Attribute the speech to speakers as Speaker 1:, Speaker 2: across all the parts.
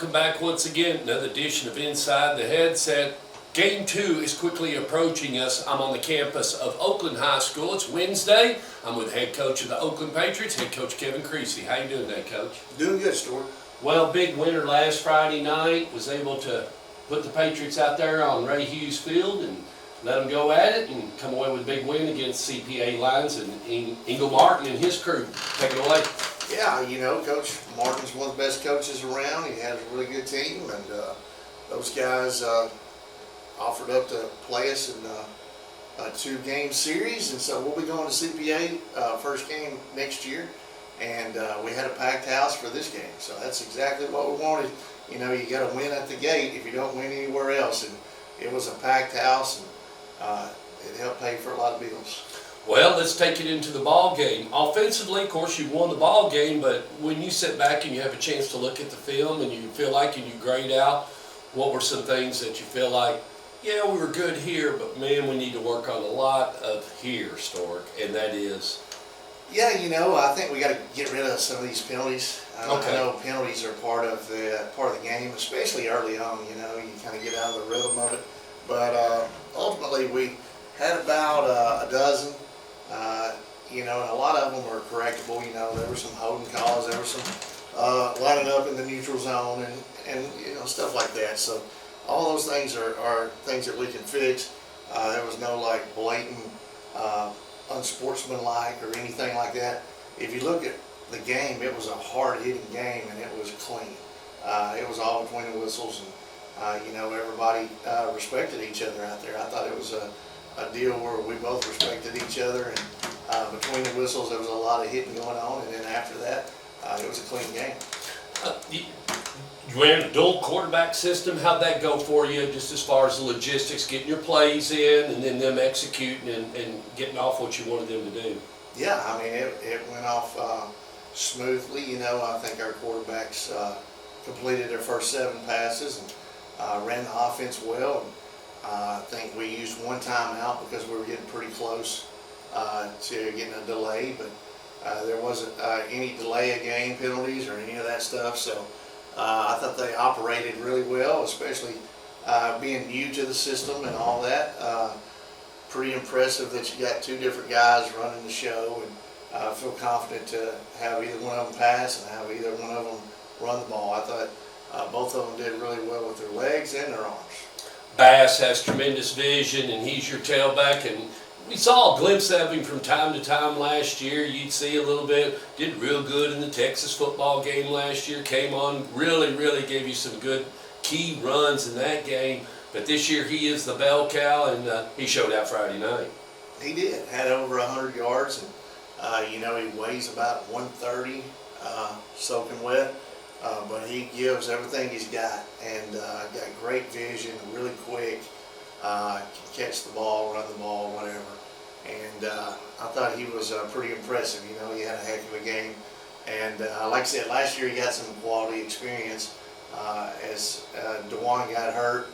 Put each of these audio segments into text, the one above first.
Speaker 1: welcome back once again. Another edition of Inside the Headset. Game 2 is quickly approaching us. I'm on the campus of Oakland High School. It's Wednesday. I'm with head coach of the Oakland Patriots, head coach Kevin Creasy. How you doing today, Coach?
Speaker 2: Doing good, Stuart.
Speaker 1: Well, big winner last Friday night. Was able to put the Patriots out there on Ray Hughes Field and let them go at it and come away with a big win against CPA Lions and Ingle Martin and his crew. Take it away.
Speaker 2: Yeah, you know, Coach Martin's one of the best coaches around. He has a really good team, and those guys offered up to play us in a 2-game series, and so we'll be going to CPA first game next year, and we had a packed house for this game, so that's exactly what we wanted. You know, you got to win at the gate if you don't win anywhere else, and it was a packed house, and it helped pay for a lot of bills.
Speaker 1: Well, let's take it into the ball game. Offensively, of course, you won the ball game, but when you sit back and you have a chance to look at the film and you feel like and you grade out, what were some things that you feel like, yeah, we were good here, but man, we need to work on a lot of here, Stork, and that is?
Speaker 2: Yeah, you know, I think we got to get rid of some of these penalties.
Speaker 1: Okay.
Speaker 2: I know penalties are part of the game, especially early on. You know, you kind of get out of the rhythm of it. But ultimately, we had about a dozen. You know, and a lot of them were correctable. You know, there were some holding calls, there were some lining up in the neutral zone, and you know, stuff like that. So all those things are things that we can fix. There was no like blatant unsportsmanlike or anything like that. If you look at the game, it was a hard-hitting game, and it was clean. It was all between the whistles, and you know, everybody respected each other out there. I thought it was a deal where we both respected each other, and between the whistles there was a lot of hitting going on, and then after that it was a clean game.
Speaker 1: You ran a dual quarterback system. How'd that go for you, just as far as the logistics, getting your plays in and then them executing and getting off what you wanted them to do?
Speaker 2: Yeah, I mean, it went off smoothly. You know, I think our quarterbacks completed their first 7 passes and ran the offense well. I think we used one timeout because we were getting pretty close to getting a delay, but there wasn't any delay of game penalties or any of that stuff. So I thought they operated really well, especially being new to the system and all that. Pretty impressive that you got 2 different guys running the show, and feel confident to have either one of them pass and have either one of them run the ball. I thought both of them did really well with their legs and their arms.
Speaker 1: Bass has tremendous vision, and he's your tailback, and we saw a glimpse of him from time to time last year. You'd see a little bit. Did real good in the Texas football game last year. Came on, really gave you some good key runs in that game. But this year he is the bell cow, and he showed out Friday night.
Speaker 2: He did. Had over 100 yards, and you know, he weighs about 130, soaking wet. But he gives everything he's got, and got great vision, really quick, can catch the ball, run the ball, whatever. And I thought he was pretty impressive. You know, he had a heck of a game. And like I said, last year he got some quality experience. As DeJuan got hurt,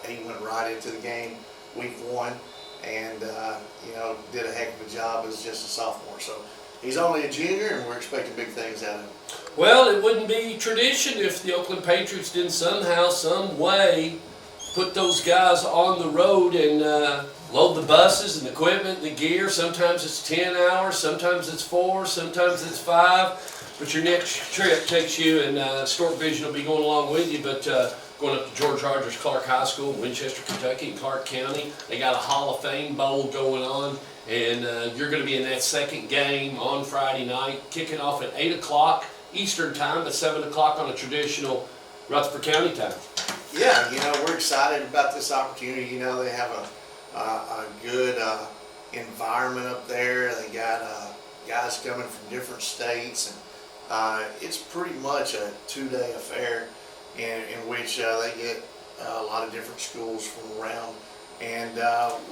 Speaker 2: he went right into the game week 1, and you know, did a heck of a job as just a sophomore. So he's only a junior, and we're expecting big things out of him.
Speaker 1: Well, it wouldn't be tradition if the Oakland Patriots didn't somehow, some way, put those guys on the road and load the buses and the equipment and the gear. Sometimes it's 10 hours, sometimes it's 4, sometimes it's 5. But your next trip takes you, and Stork Vision will be going along with you, but going up to George Rogers Clark High School in Winchester, Kentucky, in Clark County. They got a Hall of Fame Bowl going on, and you're going to be in that second game on Friday night, kicking off at 8 o'clock Eastern time, but 7 o'clock on a traditional Rutherford County time.
Speaker 2: Yeah, you know, we're excited about this opportunity. You know, they have a good environment up there. They got guys coming from different states, and it's pretty much a 2-day affair in which they get a lot of different schools from around. And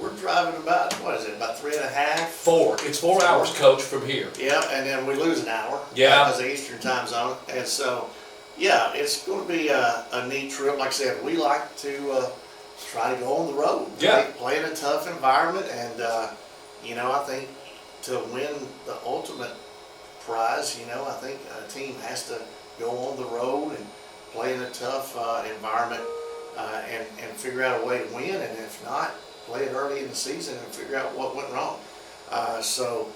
Speaker 2: we're driving about, what is it, about 3.5?
Speaker 1: 4. It's 4 hours, Coach, from here.
Speaker 2: Yeah, and then we lose an hour.
Speaker 1: Yeah.
Speaker 2: Because of Eastern time zone. And so, yeah, it's going to be a neat trip. Like I said, we like to try to go on the road.
Speaker 1: Yeah.
Speaker 2: Play in a tough environment. And, you know, I think to win the ultimate prize, you know, I think a team has to go on the road and play in a tough environment and figure out a way to win, and if not, play it early in the season and figure out what went wrong. So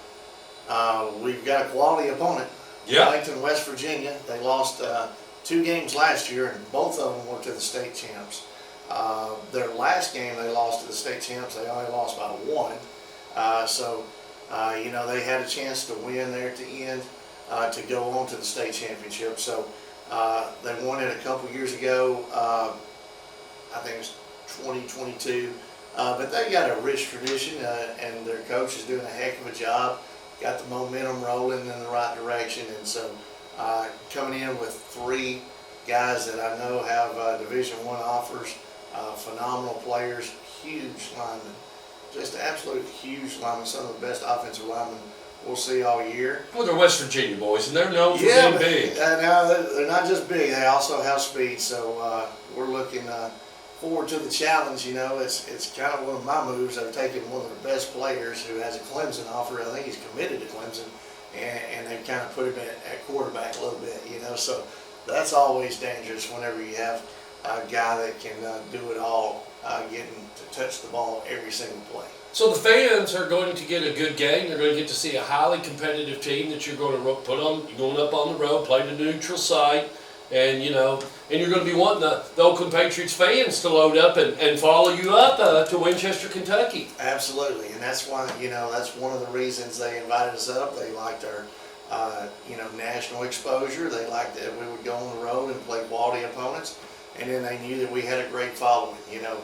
Speaker 2: we've got a quality opponent.
Speaker 1: Yeah.
Speaker 2: Arlington, West Virginia. They lost 2 games last year, and both of them were to the state champs. Their last game they lost to the state champs. They only lost by 1. You know, they had a chance to win there at the end to go on to the state championship. So they won it a couple years ago. I think it was 2022. But they got a rich tradition, and their coach is doing a heck of a job. Got the momentum rolling in the right direction, and so coming in with 3 guys that I know have Division I offers, phenomenal players, huge linemen, just absolute huge linemen, some of the best offensive linemen we'll see all year.
Speaker 1: Well, they're West Virginia boys, and they're known for
Speaker 2: Yeah,
Speaker 1: being big.
Speaker 2: now they're not just big; they also have speed. So we're looking forward to the challenge. You know, it's kind of one of my moves. I've taken one of the best players who has a Clemson offer. I think he's committed to Clemson, and they've kind of put him at quarterback a little bit. You know, so that's always dangerous whenever you have a guy that can do it all, getting to touch the ball every single play.
Speaker 1: So the fans are going to get a good game. They're going to get to see a highly competitive team that you're going to put on. You're going up on the road, play the neutral site, and you know, and you're going to be wanting the Oakland Patriots fans to load up and follow you up to Winchester, Kentucky.
Speaker 2: Absolutely, and that's why, you know, that's one of the reasons they invited us up. They liked our you know, national exposure. They liked that we would go on the road and play quality opponents, and then they knew that we had a great following. You know,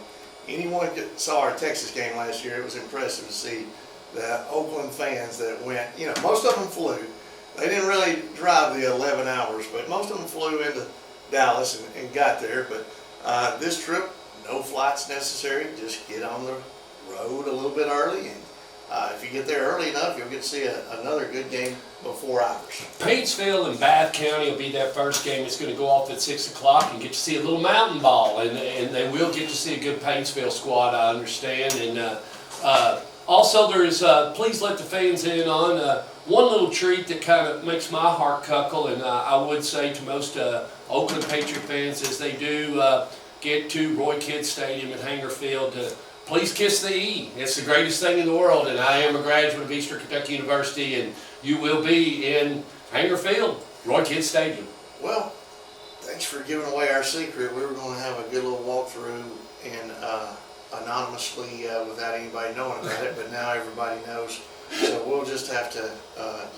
Speaker 2: anyone that saw our Texas game last year, it was impressive to see the Oakland fans that went. You know, most of them flew. They didn't really drive the 11 hours, but most of them flew into Dallas and got there. But this trip, no flights necessary. Just get on the road a little bit early, and if you get there early enough, you'll get to see another good game before ours.
Speaker 1: Paintsville and Bath County will be that first game. It's going to go off at 6 o'clock and get to see a little mountain ball, and they will get to see a good Paintsville squad, I understand. And also there is, please let the fans in on one little treat that kind of makes my heart cuckle, and I would say to most Oakland Patriot fans, as they do get to Roy Kidd Stadium at Hanger Field, please kiss the E. It's the greatest thing in the world, and I am a graduate of Eastern Kentucky University, and you will be in Hanger Field, Roy Kidd Stadium.
Speaker 2: Well, thanks for giving away our secret. We were going to have a good little walkthrough and anonymously without anybody knowing about it, but now everybody knows. So we'll just have to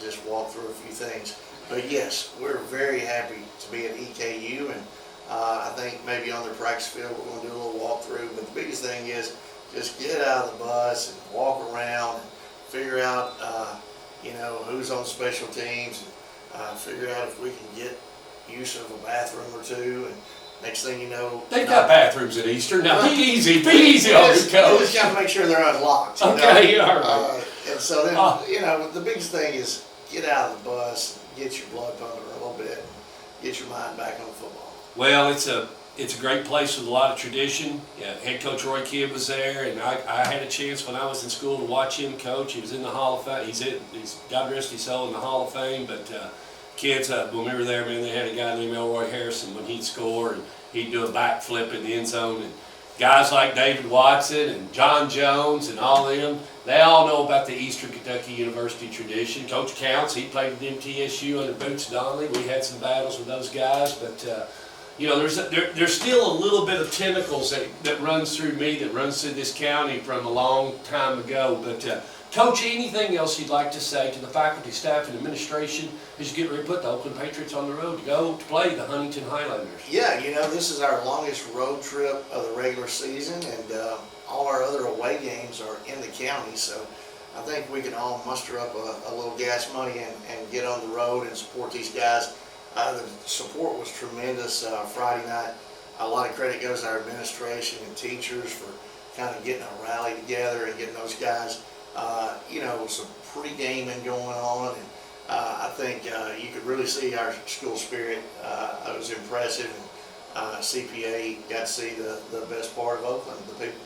Speaker 2: just walk through a few things. But yes, we're very happy to be at EKU, and I think maybe on their practice field we're going to do a little walkthrough. But the biggest thing is just get out of the bus and walk around and figure out, you know, who's on special teams, and figure out if we can get use of a bathroom or two. And next thing you know,
Speaker 1: They've got bathrooms at Eastern. Now be easy on the coach.
Speaker 2: Just got to make sure they're unlocked.
Speaker 1: Okay, all right.
Speaker 2: And so then, you know, the biggest thing is get out of the bus, get your blood pumping a little bit, get your mind back on football.
Speaker 1: Well, it's a great place with a lot of tradition. Yeah, head coach Roy Kidd was there, and I had a chance when I was in school to watch him coach. He was in the Hall of Fame. He's God rest his soul in the Hall of Fame. But kids, when we were there, man, they had a guy named Elroy Harrison. When he'd score, and he'd do a backflip in the end zone, and guys like David Watson and John Jones and all them, they all know about the Eastern Kentucky University tradition. Coach Counts, he played at MTSU under Boots Donnelly. We had some battles with those guys, but you know, there's still a little bit of tentacles that runs through me, that runs through this county from a long time ago. But Coach, anything else you'd like to say to the faculty, staff, and administration as you get ready to put the Oakland Patriots on the road to go to play the Huntington Highlanders?
Speaker 2: Yeah, you know, this is our longest road trip of the regular season, and all our other away games are in the county, so I think we can all muster up a little gas money and get on the road and support these guys. The support was tremendous Friday night. A lot of credit goes to our administration and teachers for kind of getting a rally together and getting those guys, you know, some pre-gaming going on. And I think you could really see our school spirit. It was impressive. And CPA got to see the best part of Oakland, the people.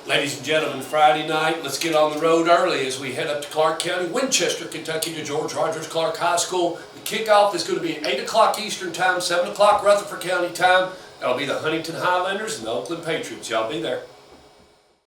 Speaker 1: Ladies and gentlemen, Friday night, let's get on the road early as we head up to Clark County, Winchester, Kentucky to George Rogers Clark High School. The kickoff is going to be at 8 o'clock Eastern Time, 7 o'clock Rutherford County time. That'll be the Huntington Highlanders and the Oakland Patriots. Y'all be there.